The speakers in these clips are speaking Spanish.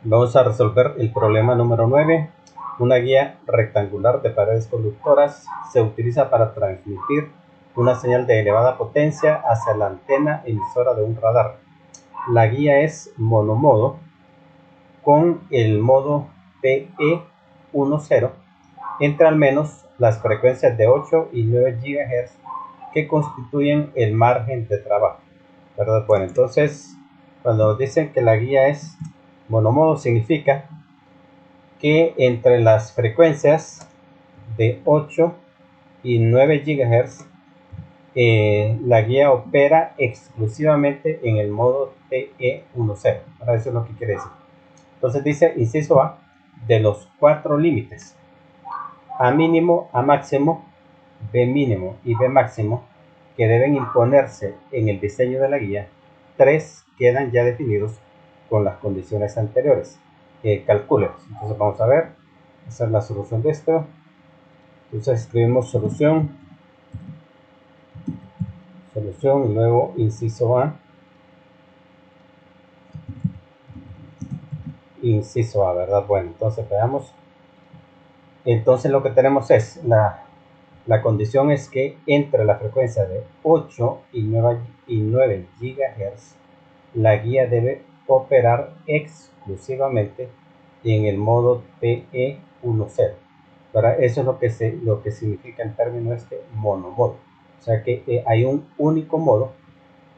Vamos a resolver el problema número 9. Una guía rectangular de paredes conductoras se utiliza para transmitir una señal de elevada potencia hacia la antena emisora de un radar. La guía es monomodo con el modo TE10 entre al menos las frecuencias de 8 y 9 GHz que constituyen el margen de trabajo, ¿verdad? Bueno, entonces cuando dicen que la guía es monomodo significa que entre las frecuencias de 8 y 9 GHz la guía opera exclusivamente en el modo TE10. Ahora eso es lo que quiere decir. Entonces dice, inciso A, de los 4 límites, A mínimo, A máximo, B mínimo y B máximo, que deben imponerse en el diseño de la guía, 3 quedan ya definidos con las condiciones anteriores. Calculemos. Entonces vamos a ver, esa es la solución de esto. Entonces escribimos solución y luego inciso A, ¿verdad? Bueno, entonces veamos. Entonces lo que tenemos es la condición es que entre la frecuencia de 8 y 9 GHz la guía debe operar exclusivamente en el modo TE10. Eso es lo que significa el término monomodo. O sea que hay un único modo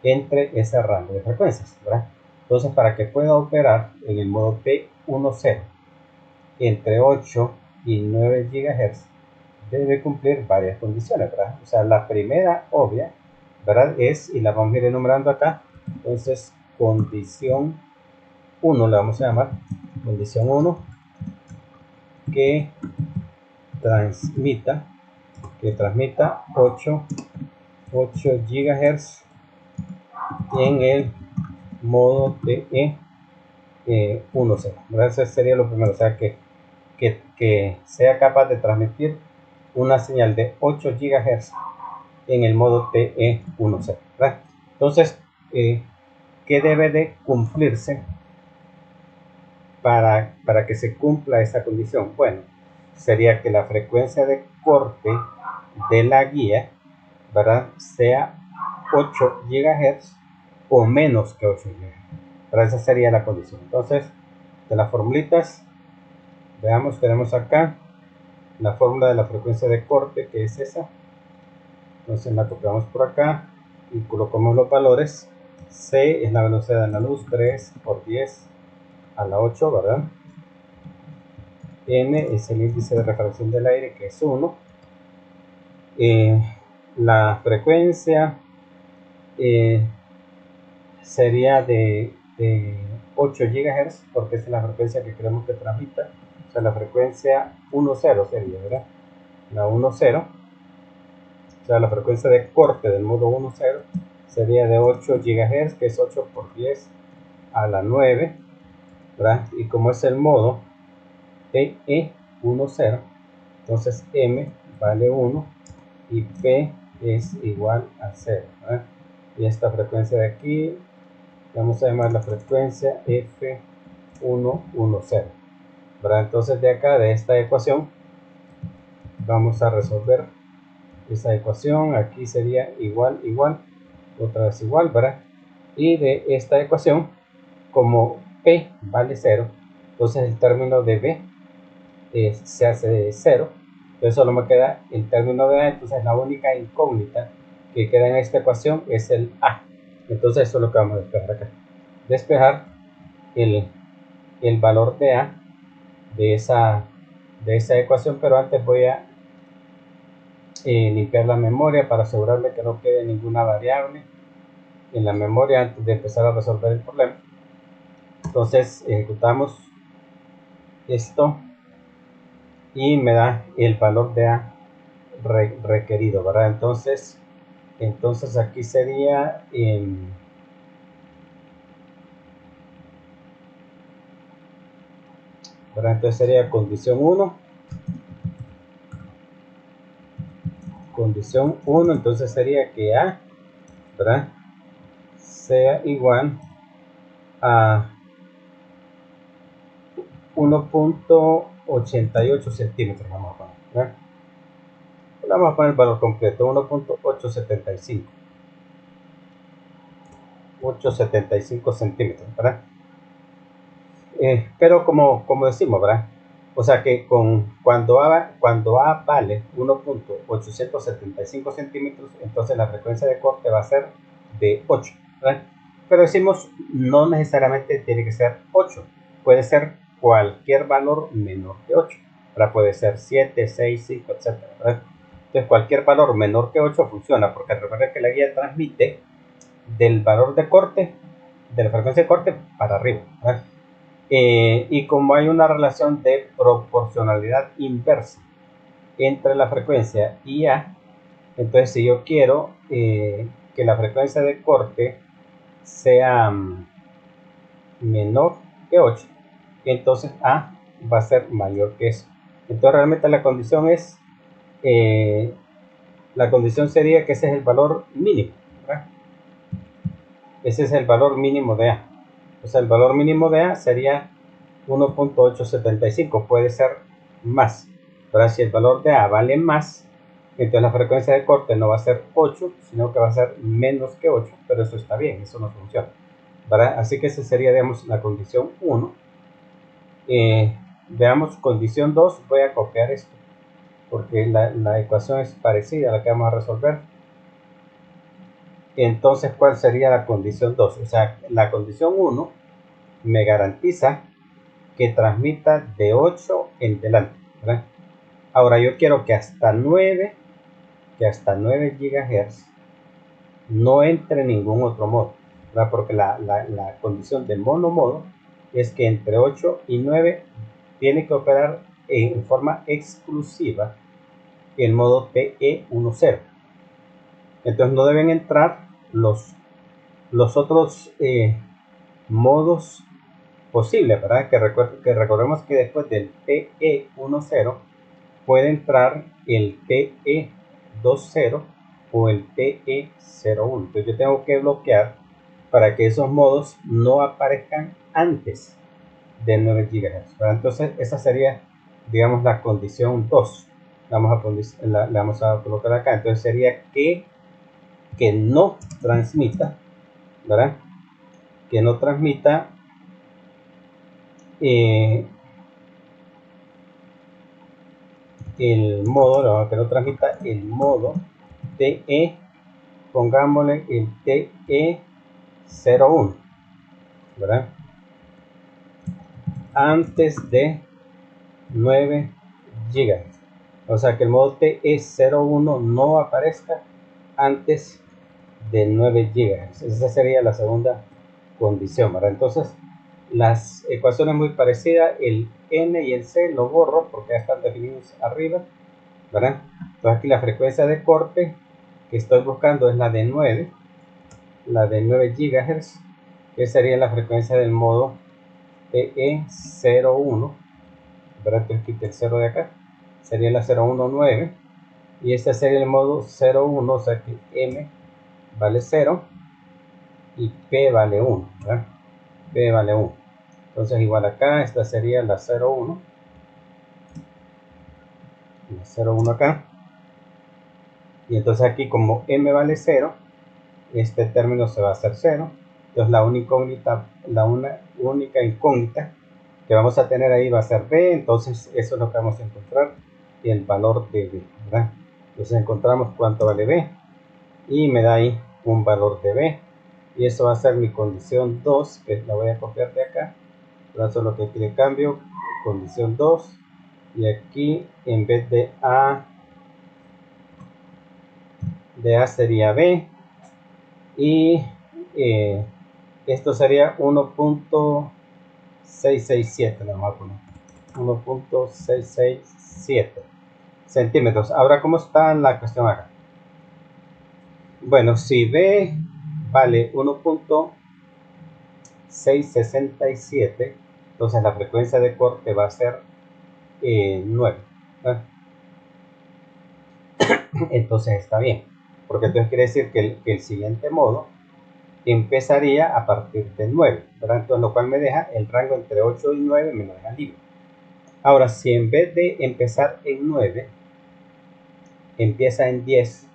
entre ese rango de frecuencias, ¿verdad? Entonces, para que pueda operar en el modo T10 entre 8 y 9 GHz, debe cumplir varias condiciones, ¿verdad? O sea, la primera obvia, ¿verdad? Es, y la vamos a ir enumerando acá. Entonces, condición 1 le vamos a llamar, condición 1, que transmita 8 GHz en el modo TE10, ¿verdad? Ese sería lo primero, o sea, que sea capaz de transmitir una señal de 8 GHz en el modo TE10, ¿verdad? Entonces, ¿qué debe de cumplirse para que se cumpla esa condición? Bueno, sería que la frecuencia de corte de la guía, ¿verdad?, sea 8 GHz o menos que 8 GHz. Pero esa sería la condición. Entonces, de las formulitas, veamos, tenemos acá la fórmula de la frecuencia de corte, que es esa. Entonces la copiamos por acá y colocamos los valores. C es la velocidad de la luz, 3 por 10 a la 8, ¿verdad? N es el índice de refracción del aire, que es 1. La frecuencia sería de 8 GHz, porque esa es la frecuencia que queremos que transmita. O sea, la frecuencia 10 sería, ¿verdad? La 10. O sea, la frecuencia de corte del modo 10 sería de 8 GHz, que es 8 por 10 a la 9, ¿verdad? Y como es el modo TE10, entonces M vale 1 y P es igual a 0, ¿verdad? Y esta frecuencia de aquí vamos a llamar la frecuencia F110, ¿verdad? Entonces de acá, de esta ecuación, vamos a resolver esa ecuación. Aquí sería igual, otra vez igual, ¿verdad? Y de esta ecuación, como P vale 0, entonces el término de B se hace de 0. Entonces solo me queda el término de A. Entonces la única incógnita que queda en esta ecuación es el A. Entonces eso es lo que vamos a despejar acá. Despejar el valor de A de esa ecuación, pero antes voy a limpiar la memoria para asegurarme que no quede ninguna variable en la memoria antes de empezar a resolver el problema. Entonces ejecutamos esto y me da el valor de A requerido, ¿verdad? Entonces aquí sería ¿verdad? Entonces sería condición 1, entonces sería que A, ¿verdad?, sea igual a 1.88 centímetros vamos a poner, ¿verdad? Vamos a poner el valor completo, 1.875. 875 centímetros, ¿verdad? Pero como decimos, ¿verdad? O sea que cuando A vale 1.875 centímetros, entonces la frecuencia de corte va a ser de 8, ¿verdad? Pero decimos, no necesariamente tiene que ser 8, puede ser cualquier valor menor que 8, ¿verdad? Puede ser 7, 6, 5, etc., ¿verdad? Entonces cualquier valor menor que 8 funciona, porque recuerda que la guía transmite del valor de corte, de la frecuencia de corte para arriba, ¿verdad? Y como hay una relación de proporcionalidad inversa entre la frecuencia y A, entonces si yo quiero que la frecuencia de corte sea menor que 8, entonces A va a ser mayor que eso. Entonces realmente la condición es, la condición sería que ese es el valor mínimo, ¿verdad? Ese es el valor mínimo de A. O sea, el valor mínimo de A sería 1.875, puede ser más. Pero si el valor de A vale más, entonces la frecuencia de corte no va a ser 8, sino que va a ser menos que 8, pero eso está bien, eso no funciona, ¿verdad? Así que esa sería, digamos, la condición 1. Veamos condición 2, voy a copiar esto, porque la ecuación es parecida a la que vamos a resolver. Entonces, ¿cuál sería la condición 2? O sea, la condición 1 me garantiza que transmita de 8 en delante, ¿verdad? Ahora yo quiero que hasta 9 GHz no entre ningún otro modo, ¿verdad? Porque la condición de monomodo es que entre 8 y 9 tiene que operar en forma exclusiva el modo TE10. Entonces no deben entrar los otros modos posibles, ¿verdad? Que recordemos que después del TE10 puede entrar el TE20 o el TE01. Entonces yo tengo que bloquear para que esos modos no aparezcan antes de 9 GHz, ¿verdad? Entonces esa sería, digamos, la condición 2. La vamos a colocar acá. Entonces sería que no transmita, ¿verdad? Que no transmita el modo, que no transmita el modo TE, pongámosle el TE01, ¿verdad? Antes de 9 GHz. O sea que el modo TE01 no aparezca antes de 9 GHz. Esa sería la segunda condición, ¿verdad? Entonces, las ecuaciones muy parecidas, el N y el C lo borro porque ya están definidos arriba, ¿verdad? Entonces aquí la frecuencia de corte que estoy buscando es la de 9 GHz, que sería la frecuencia del modo TE01, ¿verdad? Entonces quite el 0 de acá, sería la 019, y este sería el modo 01, o sea que M vale 0 y P vale 1, ¿verdad? P vale 1. Entonces igual acá, esta sería la 01, la 01 acá, y entonces aquí como M vale 0, este término se va a hacer 0. Entonces la única incógnita que vamos a tener ahí va a ser B. Entonces eso es lo que vamos a encontrar, el valor de B, ¿verdad? Entonces encontramos cuánto vale B y me da ahí un valor de B, y eso va a ser mi condición 2, que la voy a copiar de acá. Eso es lo que aquí le cambio, condición 2, y aquí en vez de A sería B, y esto sería 1.667, le vamos a poner 1.667 centímetros. Ahora, ¿cómo está la cuestión acá? Bueno, si B vale 1.667, entonces la frecuencia de corte va a ser 9, ¿verdad? Entonces está bien, porque entonces quiere decir que el siguiente modo empezaría a partir de 9, ¿verdad? Entonces, lo cual me deja el rango entre 8 y 9, me lo deja libre. Ahora, si en vez de empezar en 9, empieza en 10,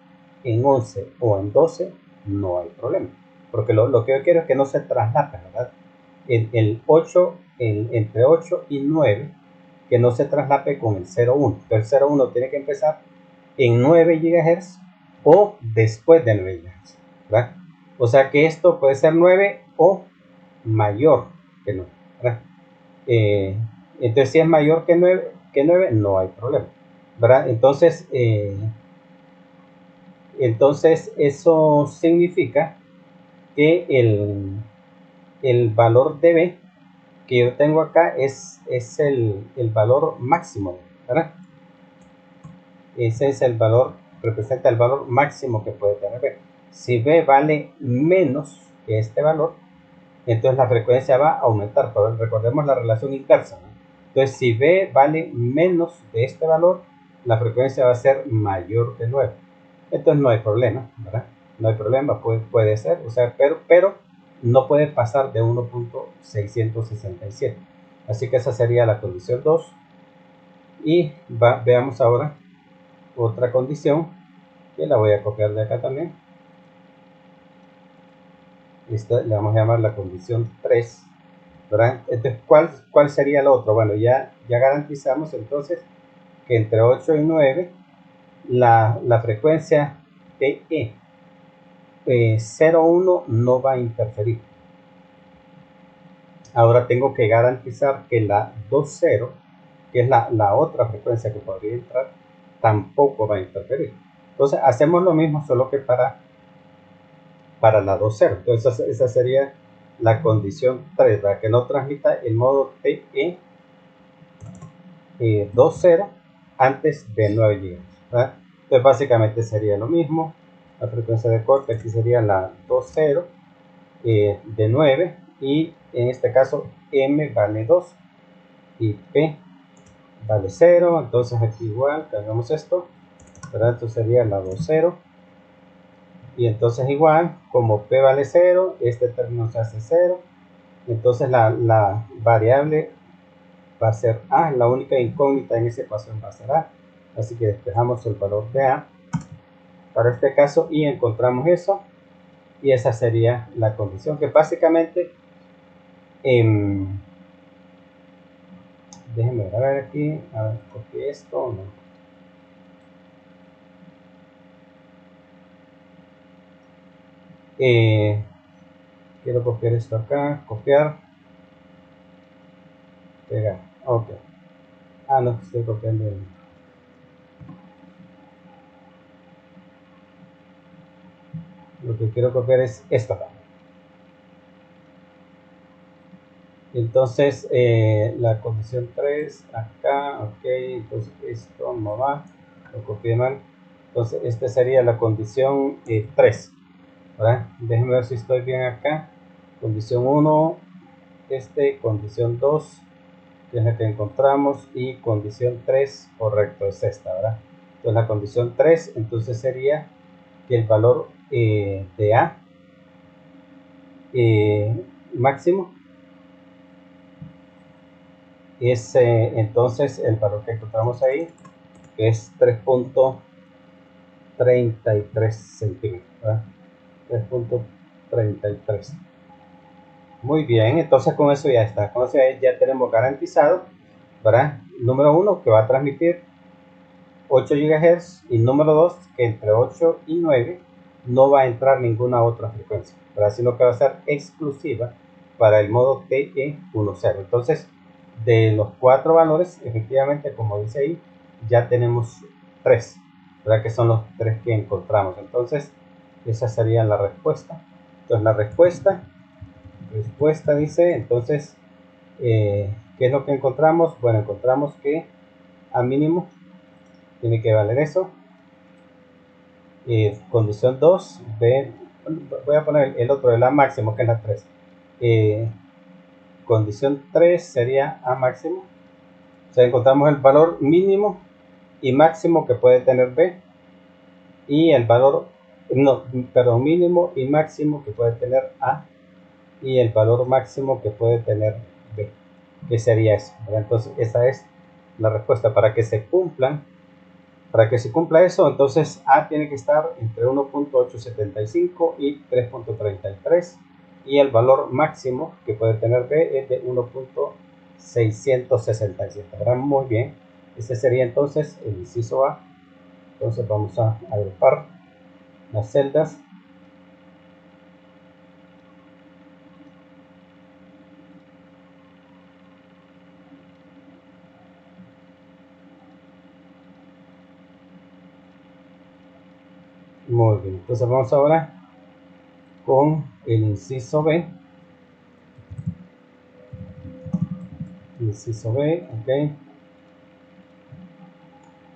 en 11 o en 12, no hay problema. Porque lo que yo quiero es que no se traslape, ¿verdad? El 8, entre 8 y 9, que no se traslape con el 0,1. Entonces el 0,1 tiene que empezar en 9 GHz o después de 9 GHz, ¿verdad? O sea que esto puede ser 9 o mayor que 9, ¿verdad? Entonces si es mayor que 9, no hay problema, ¿verdad? Entonces eso significa que el valor de B que yo tengo acá es el valor máximo, ¿verdad? Ese es el valor, representa el valor máximo que puede tener B. Si B vale menos que este valor, entonces la frecuencia va a aumentar. Pero recordemos la relación inversa, ¿no? Entonces si B vale menos de este valor, la frecuencia va a ser mayor que 9. Entonces no hay problema, ¿verdad? No hay problema, puede ser, o sea, pero no puede pasar de 1.667. Así que esa sería la condición 2. Y veamos ahora otra condición, que la voy a copiar de acá también. Esta le vamos a llamar la condición 3, ¿verdad? Entonces, ¿cuál sería el otro? Bueno, ya garantizamos entonces que entre 8 y 9 la frecuencia TE 0,1 no va a interferir. Ahora tengo que garantizar que la 2,0, que es la otra frecuencia que podría entrar, tampoco va a interferir. Entonces hacemos lo mismo, solo que para la 2,0. Entonces esa sería la condición 3, para que no transmita el modo TE 2,0 antes de 9 GHz, ¿verdad? Entonces básicamente sería lo mismo. La frecuencia de corte aquí sería la 2,0 de 9, y en este caso M vale 2 y P vale 0. Entonces aquí igual cambiamos esto, ¿verdad? Entonces sería la 2,0, y entonces igual como P vale 0, este término se hace 0. Entonces la variable va a ser A, la única incógnita en esa ecuación va a ser A. Así que despejamos el valor de A para este caso y encontramos eso, y esa sería la condición que básicamente déjenme ver aquí, a ver, copié esto o no. Quiero copiar esto acá, copiar, pegar, ok. No, estoy copiando lo que quiero copiar es esto acá. Entonces la condición 3 acá, ok. Entonces esto no va, lo copié mal. Entonces esta sería la condición 3, ¿verdad? Déjenme ver si estoy bien acá. Condición 1, condición 2, que es la que encontramos, y condición 3, correcto, es esta, ¿verdad? Entonces la condición 3 entonces sería que el valor de A máximo es entonces el valor que encontramos ahí, que es 3.33 centímetros, ¿verdad? 3.33. Muy bien, entonces con eso ya está. Con eso ya tenemos garantizado, ¿verdad? Número 1, que va a transmitir 8 GHz, y número 2, que entre 8 y 9 no va a entrar ninguna otra frecuencia, ¿verdad? Sino que va a ser exclusiva para el modo TE10. Entonces, de los 4 valores, efectivamente, como dice ahí, ya tenemos 3, ¿verdad? Que son los 3 que encontramos. Entonces, esa sería la respuesta. Entonces, la respuesta dice, entonces, ¿qué es lo que encontramos? Bueno, encontramos que a mínimo tiene que valer eso. Condición 2, voy a poner el otro, el A máximo, que es la 3. Condición 3 sería A máximo. O sea, encontramos el valor mínimo y máximo que puede tener B, y el valor no, perdón, mínimo y máximo que puede tener A y el valor máximo que puede tener B, que sería eso, ¿verdad? Entonces esa es la respuesta. Para que se cumpla eso, entonces A tiene que estar entre 1.875 y 3.33 y el valor máximo que puede tener B es de 1.667, ¿verdad? Muy bien, ese sería entonces el inciso A. Entonces vamos a agrupar las celdas. Muy bien, entonces vamos ahora con el inciso B. Inciso B, ok.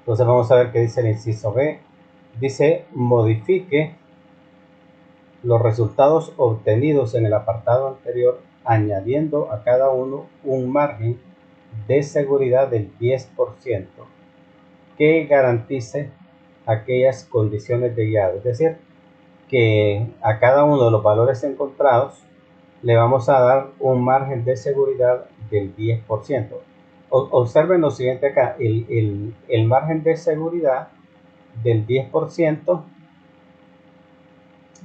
Entonces vamos a ver qué dice el inciso B. Dice, modifique los resultados obtenidos en el apartado anterior, añadiendo a cada uno un margen de seguridad del 10% que garantice aquellas condiciones de guiado. Es decir, que a cada uno de los valores encontrados le vamos a dar un margen de seguridad del 10%. Observen lo siguiente acá, el margen de seguridad del 10%,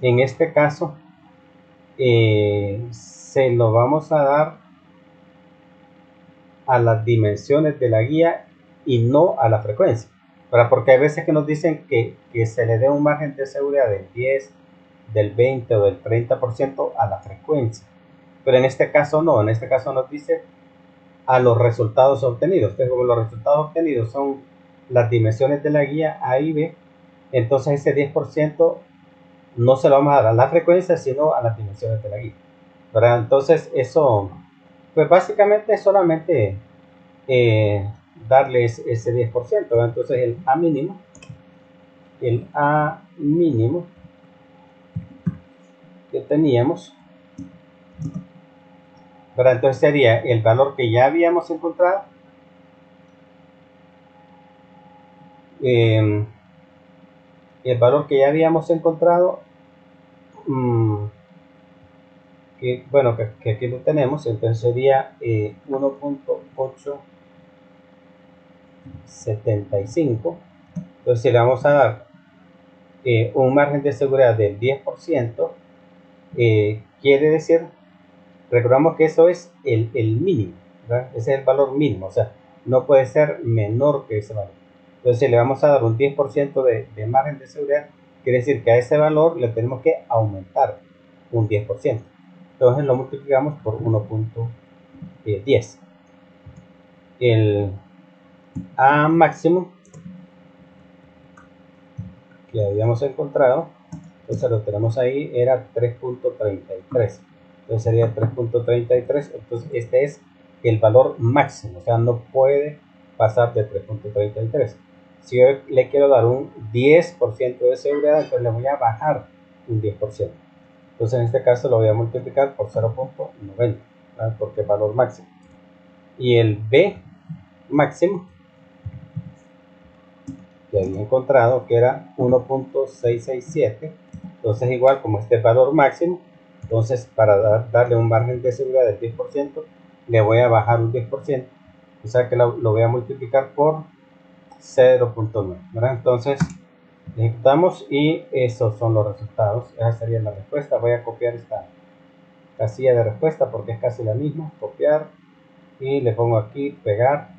en este caso, se lo vamos a dar a las dimensiones de la guía y no a la frecuencia. ¿Verdad? Porque hay veces que nos dicen que se le dé un margen de seguridad del 10, del 20 o del 30% a la frecuencia. Pero en este caso no, en este caso nos dice a los resultados obtenidos. Entonces, como los resultados obtenidos son las dimensiones de la guía A y B, entonces ese 10% no se lo vamos a dar a la frecuencia, sino a las dimensiones de la guía. ¿Verdad? Entonces eso, pues básicamente es solamente darles ese 10%. ¿verdad? Entonces el A mínimo que teníamos, ¿verdad? Entonces sería el valor que ya habíamos encontrado, el valor que ya habíamos encontrado, que bueno, que aquí lo tenemos, entonces sería 1.875. Entonces si le vamos a dar un margen de seguridad del 10%, quiere decir, recordamos que eso es el mínimo, ¿verdad? Ese es el valor mínimo, o sea, no puede ser menor que ese valor. Entonces si le vamos a dar un 10% de margen de seguridad, quiere decir que a ese valor le tenemos que aumentar un 10%. Entonces lo multiplicamos por 1.10. El A máximo que habíamos encontrado, entonces lo tenemos ahí, era 3.33. Entonces sería 3.33. Entonces este es el valor máximo, o sea, no puede pasar de 3.33. Si yo le quiero dar un 10% de seguridad, entonces le voy a bajar un 10%. Entonces en este caso lo voy a multiplicar por 0.90, porque es valor máximo. Y el B máximo que había encontrado, que era 1.667, entonces igual como este es valor máximo, entonces para darle un margen de seguridad del 10%, le voy a bajar un 10%, o sea que lo voy a multiplicar por 0.9, ¿verdad? Entonces ejecutamos y esos son los resultados. Esa sería la respuesta. Voy a copiar esta casilla de respuesta porque es casi la misma. Copiar y le pongo aquí pegar,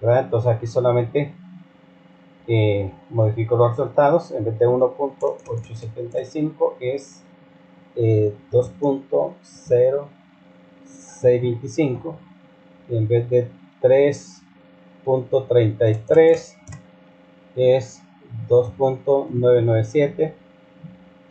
¿verdad? Entonces aquí solamente modifico los resultados. En vez de 1.875 es 2.0625, y en vez de 3.33 es 2.997,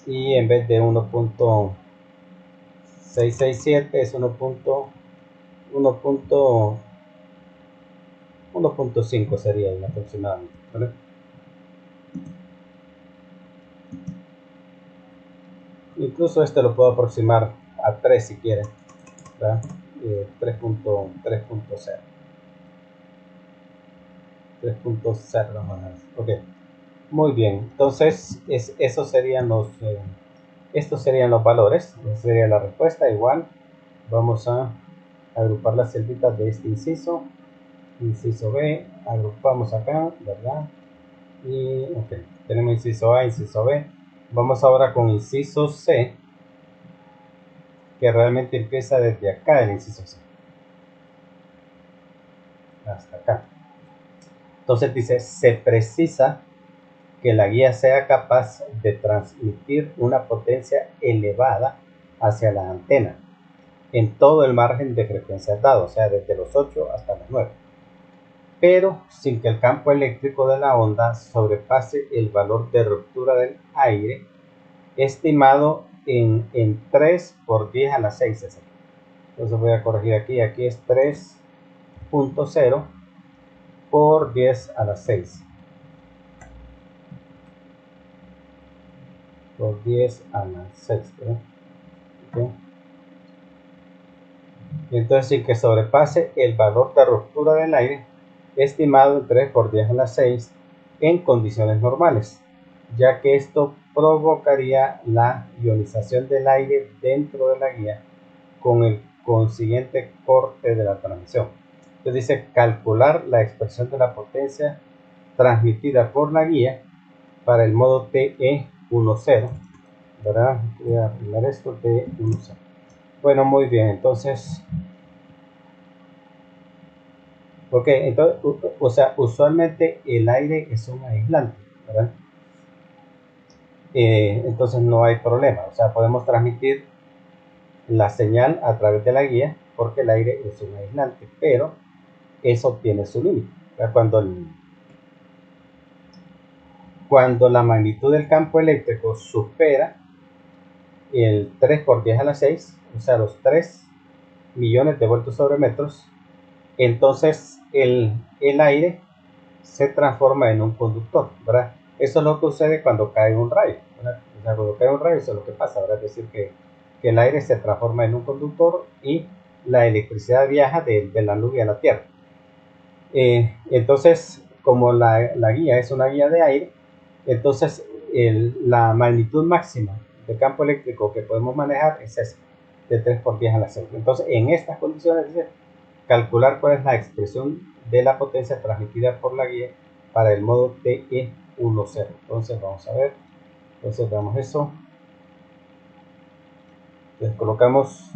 y en vez de 1.667 es 1.5 sería aproximadamente, ¿vale? Incluso este lo puedo aproximar a 3 si quieren, ¿verdad? 3.0 3.0 vamos a ver. Ok, Muy bien, entonces esos serían estos serían los valores. Esa sería la respuesta. Igual vamos a agrupar las celditas de este inciso. Inciso B, agrupamos acá, ¿verdad? Y ok, tenemos inciso A, inciso B. Vamos ahora con inciso C, que realmente empieza desde acá el inciso C hasta acá. Entonces dice, se precisa que la guía sea capaz de transmitir una potencia elevada hacia la antena en todo el margen de frecuencias dado, o sea, desde los 8 hasta los 9, pero sin que el campo eléctrico de la onda sobrepase el valor de ruptura del aire estimado en 3 por 10 a la 6. Entonces voy a corregir aquí es 3.0 por 10 a la 6. Por 10 a la 6. ¿Okay? Entonces, sin que sobrepase el valor de ruptura del aire estimado en 3 por 10 a la 6 en condiciones normales, ya que esto provocaría la ionización del aire dentro de la guía con el consiguiente corte de la transmisión. Entonces dice calcular la expresión de la potencia transmitida por la guía para el modo TE10, ¿verdad? Voy a poner esto TE10. Bueno, muy bien, entonces, ok, entonces, o sea, usualmente el aire es un aislante, ¿verdad? Entonces no hay problema, o sea, podemos transmitir la señal a través de la guía porque el aire es un aislante, pero eso tiene su límite. Cuando la magnitud del campo eléctrico supera el 3 por 10 a la 6, o sea, los 3 millones de voltios sobre metros, entonces el aire se transforma en un conductor, ¿verdad? Eso es lo que sucede cuando cae un rayo, ¿verdad? O sea, cuando cae un rayo, eso es lo que pasa, ¿verdad? Es decir, que el aire se transforma en un conductor y la electricidad viaja de la nube a la Tierra. Entonces, como la guía es una guía de aire, entonces la magnitud máxima de campo eléctrico que podemos manejar es esa, de 3 por 10 a la 6. Entonces, en estas condiciones, dice, calcular cuál es la expresión de la potencia transmitida por la guía para el modo TE10. Entonces, vamos a ver. Entonces, damos eso. Entonces, colocamos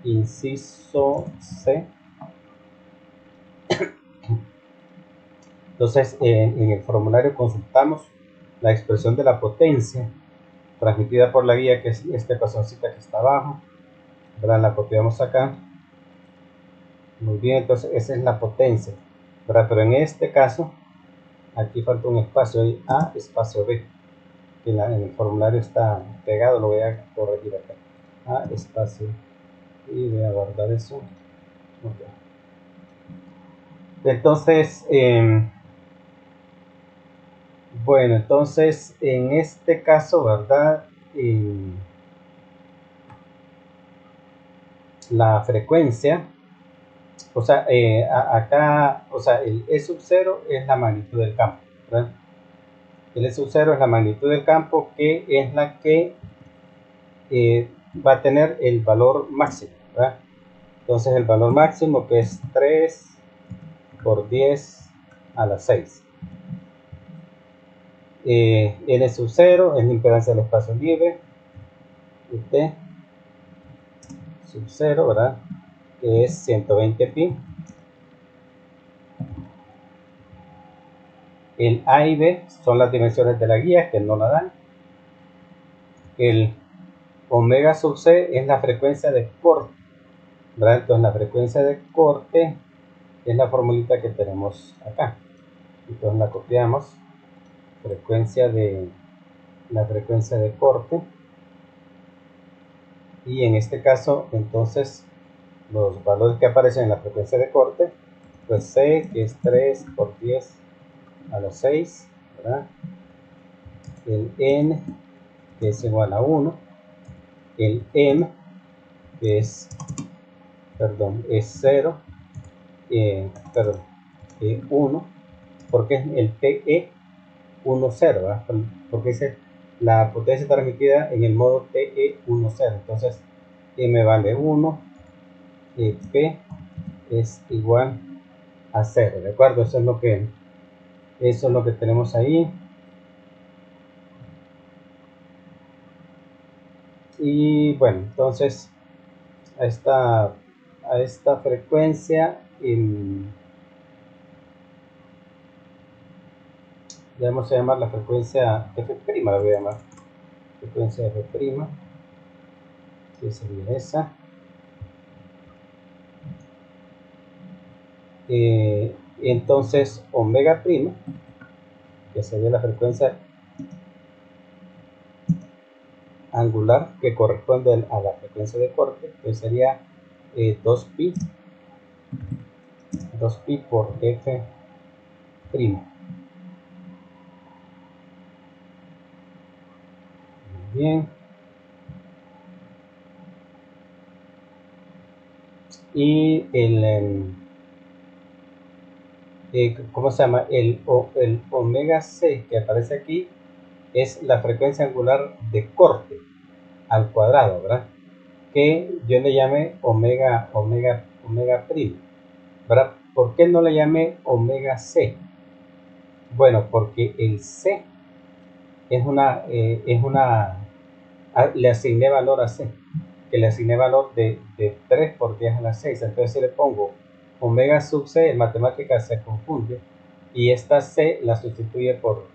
inciso C. Entonces, en el formulario consultamos la expresión de la potencia transmitida por la guía, que es esta ecuacióncita que está abajo, ¿verdad? La copiamos acá. Muy bien, entonces esa es la potencia, ¿verdad? Pero en este caso, aquí falta un espacio ahí, A espacio B, que en el formulario está pegado, lo voy a corregir acá. A espacio, y voy a guardar eso. Okay. Entonces, bueno, entonces en este caso, ¿verdad? La frecuencia, o sea, acá, o sea, el E sub 0 es la magnitud del campo, ¿verdad? El E sub 0 es la magnitud del campo, que es la que va a tener el valor máximo, ¿verdad? Entonces el valor máximo, que es 3 por 10 a la 6. N sub 0 es la impedancia del espacio libre, y T sub 0, ¿verdad? Que es 120 pi. El A y B son las dimensiones de la guía, que no la dan. El omega sub C es la frecuencia de corte, ¿verdad? Entonces la frecuencia de corte es la formulita que tenemos acá. Entonces la copiamos. La frecuencia de corte. Y en este caso, entonces, los valores que aparecen en la frecuencia de corte, pues C, que es 3 por 10 a la 6, ¿verdad? El N, que es igual a 1. El M, que es, es 0. 1, porque el TE 1, 0, ¿verdad? Porque dice la potencia transmitida en el modo TE 1, 0. Entonces M vale 1 y P es igual a 0, ¿de acuerdo? Eso es lo que tenemos ahí. Y bueno, entonces a esta frecuencia ya vamos a llamar la frecuencia F', la voy a llamar frecuencia F', que sería esa. Entonces omega prima, que sería la frecuencia angular que corresponde a la frecuencia de corte, que sería 2pi por F'. Bien. Y ¿cómo se llama? El omega c que aparece aquí es la frecuencia angular de corte al cuadrado, ¿verdad? Que yo le llame omega primo, ¿verdad? ¿Por qué no le llamé omega c? Bueno, porque el c le asigné valor a c, que le asigné valor de 3 por 10 a la 6. Entonces si le pongo omega sub c, en matemáticas se confunde y esta c la sustituye por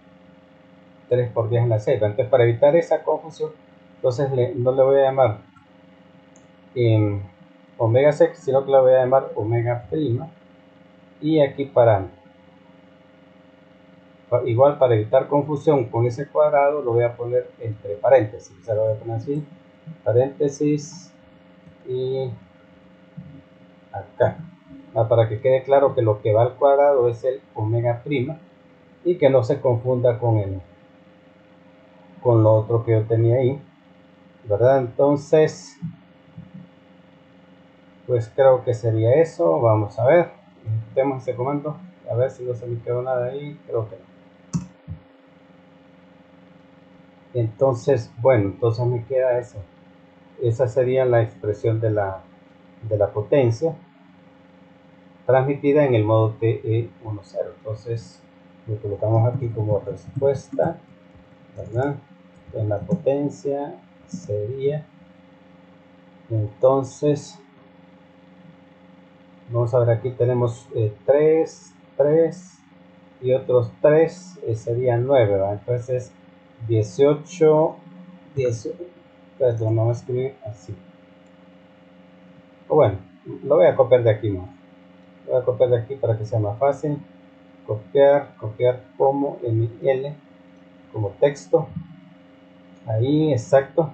3 por 10 a la 6. Entonces para evitar esa confusión, entonces no le voy a llamar omega c, sino que le voy a llamar omega prima. Y aquí igual para evitar confusión con ese cuadrado lo voy a poner entre paréntesis. Se lo voy a poner así, paréntesis y acá, para que quede claro que lo que va al cuadrado es el omega prima y que no se confunda con lo otro que yo tenía ahí, ¿verdad? Entonces pues creo que sería eso. Vamos a ver, ejecutemos ese comando, a ver si no se me quedó nada ahí. Creo que no. Entonces, bueno, entonces me queda eso. Esa sería la expresión de la potencia transmitida en el modo TE10. Entonces lo colocamos aquí como respuesta, ¿verdad? En la potencia sería, entonces vamos a ver, aquí tenemos 3 y otros 3, serían 9, ¿verdad? Entonces 18, perdón, vamos a escribir así. O bueno, lo voy a copiar de aquí, ¿no? Lo voy a copiar de aquí para que sea más fácil. Copiar como ml, como texto. Ahí, exacto.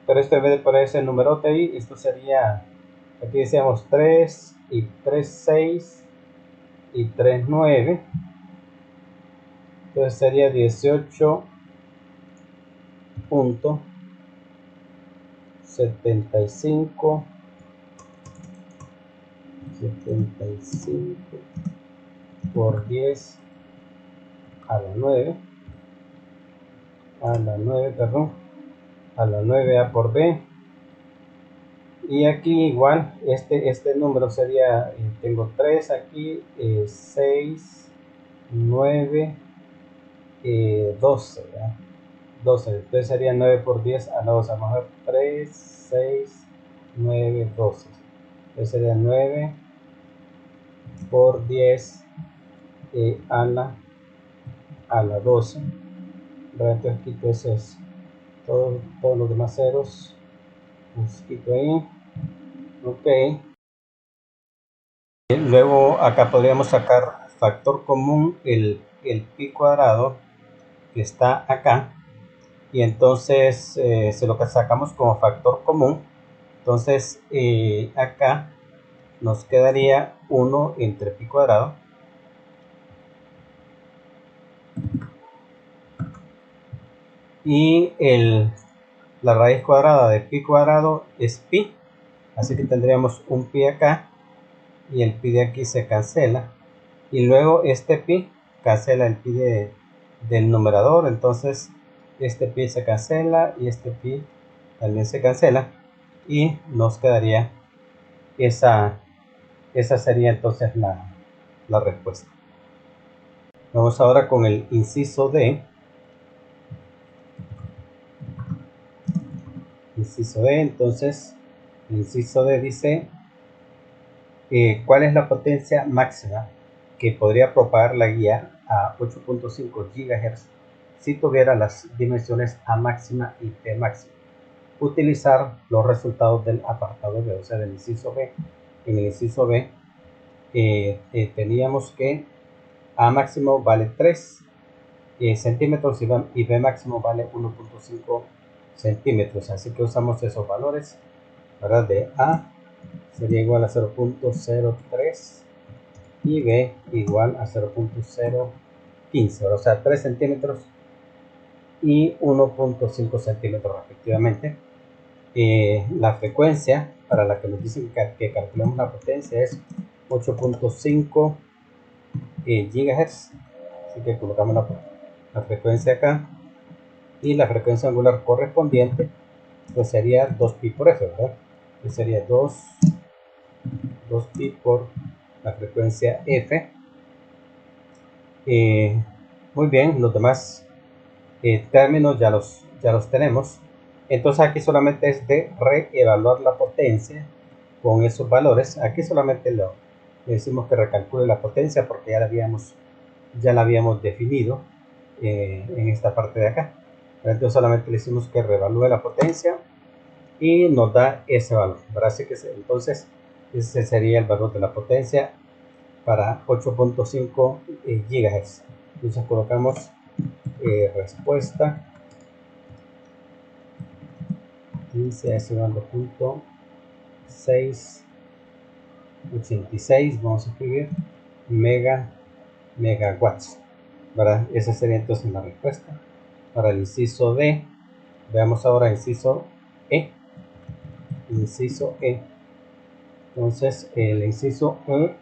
Pero esto en vez de poner ese numerote ahí, esto sería, aquí decíamos 3 y 3, 6 y 3, 9. Entonces sería 18.75 por 10 a la 9, perdón, a la 9 a por b. Y aquí igual este número sería, tengo 3 aquí, 6, 9, 12, ¿verdad? 12, entonces sería 9 por 10 a la 12. Vamos a ver, 3, 6, 9, 12. Entonces sería 9 por 10 a la 12. Entonces quito esos, todos los demás ceros, los quito ahí. Ok. Luego acá podríamos sacar factor común, el pi cuadrado que está acá, y entonces se lo que sacamos como factor común, entonces acá nos quedaría 1 entre pi cuadrado y la raíz cuadrada de pi cuadrado es pi, así que tendríamos un pi acá y el pi de aquí se cancela, y luego este pi cancela el pi de del numerador, entonces este pi se cancela y este pi también se cancela y nos quedaría esa sería entonces la respuesta. Vamos ahora con el inciso D. Inciso D, entonces el inciso D dice ¿cuál es la potencia máxima que podría propagar la guía a 8.5 GHz si tuviera las dimensiones A máxima y P máxima? Utilizar los resultados del apartado B, o sea, del inciso B. En el inciso B teníamos que A máximo vale 3 centímetros y B máximo vale 1.5 centímetros, así que usamos esos valores, ¿verdad? De A sería igual a 0.03 y B igual a 0.015, o sea 3 centímetros y 1.5 centímetros respectivamente. La frecuencia para la que nos dicen que calculemos la potencia es 8.5 GHz, así que colocamos la frecuencia acá y la frecuencia angular correspondiente pues sería 2pi por f, ¿verdad? Pues sería 2pi por la frecuencia f. Muy bien, los demás términos ya los tenemos. Entonces aquí solamente es de reevaluar la potencia con esos valores. Aquí solamente le decimos que recalcule la potencia porque ya la habíamos definido en esta parte de acá. Entonces solamente le decimos que reevalúe la potencia y nos da ese valor, ¿verdad? Así que entonces ese sería el valor de la potencia para 8.5 GHz. Entonces colocamos respuesta 15 a 686, vamos a escribir megawatts, ¿verdad? Esa sería entonces la respuesta para el inciso D. Veamos ahora el inciso E. Entonces el inciso E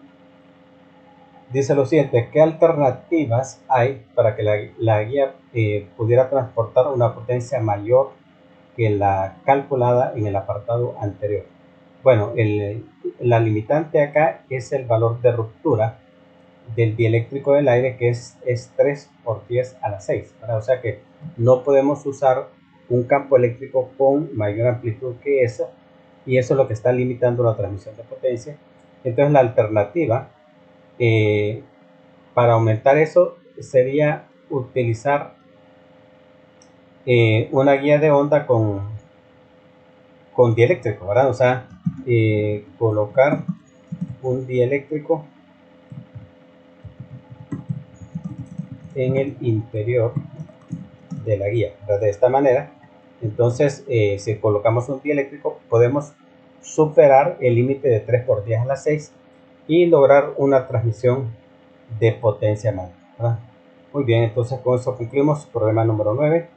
dice lo siguiente: ¿qué alternativas hay para que la guía pudiera transportar una potencia mayor que la calculada en el apartado anterior? Bueno, la limitante acá es el valor de ruptura del dieléctrico del aire, que es 3 por 10 a la 6, ¿verdad? O sea que no podemos usar un campo eléctrico con mayor amplitud que esa, y eso es lo que está limitando la transmisión de potencia. Entonces la alternativa para aumentar eso sería utilizar una guía de onda con dieléctrico, ¿verdad? O sea, colocar un dieléctrico en el interior de la guía, ¿verdad? De esta manera, entonces, si colocamos un dieléctrico, podemos superar el límite de 3 por 10 a la 6 y lograr una transmisión de potencia máxima, ¿verdad? Muy bien, entonces con eso concluimos problema número 9.